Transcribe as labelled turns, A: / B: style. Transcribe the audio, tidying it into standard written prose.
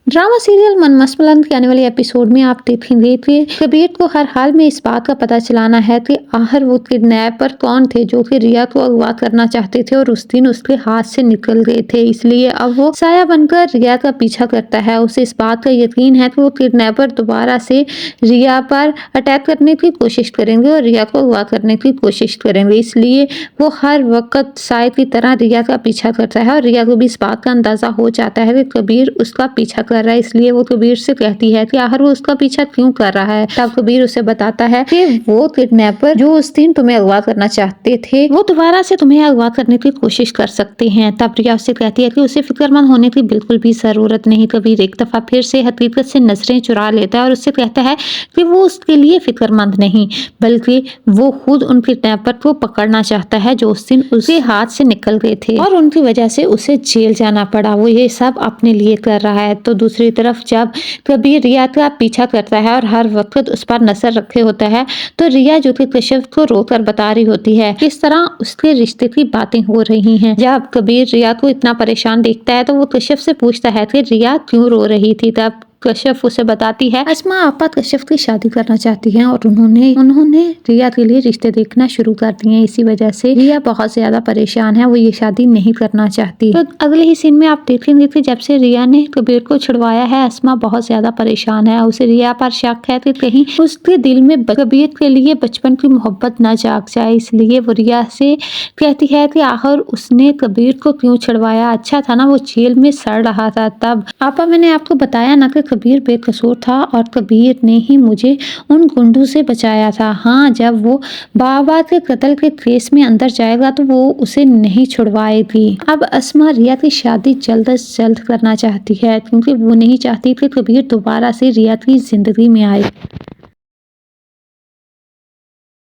A: Drama serial मन मस्मलन के आने वाले एपिसोड में आप देखेंगे कि कबीर को हर हाल में इस बात का पता चलाना है कि आखिर वो किडनैपर कौन थे जो कि रिया को अगवा करना चाहते थे और उस दिन उसके हाथ से निकल गए थे। इसलिए अब वो साया बनकर रिया का पीछा करता है। उसे इस बात का यकीन है कि वो किडनैपर दोबारा से रिया पर अटैक करने की कोशिश करेंगे और रिया को अगवा करने की कोशिश करेंगे। इसलिए वो हर वक्त साय की तरह रिया का पीछा करता है और रिया को भी इस बात का अंदाजा हो जाता है कि कबीर उसका पीछा कर रहा है। इसलिए वो कबीर से कहती है कि आखिर वो उसका पीछा क्यों कर रहा है। तब कबीर उसे बताता है कि वो किडनैपर जो उस दिन तुम्हें अगवा करना चाहते थे वो दोबारा से तुम्हें अगवा करने की कोशिश कर सकते हैं। तब रिया उससे कहती है कि उसे फिक्रमंद होने की बिल्कुल भी जरूरत नहीं। कबीर एक दफा फिर से हकीकत से नजरें चुरा लेता है और उससे कहता है कि वो उसके लिए फिक्रमंद नहीं बल्कि वो खुद उन किडनैपर को पकड़ना चाहता है जो उस दिन उसके हाथ से निकल गए थे और उनकी वजह से उसे जेल जाना पड़ा। वो ये सब अपने लिए कर रहा है। तो दूसरी तरफ जब कबीर रिया का पीछा करता है और हर वक्त उस पर नजर रखे होता है तो रिया जो कि कश्यप को रोकर बता रही होती है किस तरह उसके रिश्ते की बातें हो रही हैं। जब कबीर रिया को इतना परेशान देखता है तो वो कश्यप से पूछता है कि रिया क्यों रो रही थी। तब कश्यप उसे बताती है अस्मा आपा कश्यप की शादी करना चाहती हैं और उन्होंने रिया के लिए रिश्ते देखना शुरू कर दिए। इसी वजह से रिया बहुत ज्यादा परेशान है। वो ये शादी नहीं करना चाहती। तो अगले ही सीन में आप देखेंगे कि जब से रिया ने कबीर को छुड़वाया है अस्मा बहुत ज्यादा परेशान है। उसे रिया पर शक है कि कहीं उसके दिल में कबीर के लिए बचपन की मोहब्बत न जाग जाए। इसलिए वो रिया से कहती है कि आखिर उसने कबीर को क्यों छुड़वाया। अच्छा था ना वो जेल में सड़ रहा था। तब आपा मैंने आपको बताया ना कि कबीर बेकसूर था और कबीर ने ही मुझे उन गुंडों से बचाया था। हाँ जब वो बाबा के कत्ल के केस में अंदर जाएगा तो वो उसे नहीं छुड़वाएगी। अब अस्मा रिया की शादी जल्द से जल्द करना चाहती है क्योंकि वो नहीं चाहती कि कबीर दोबारा से रिया की जिंदगी में आए।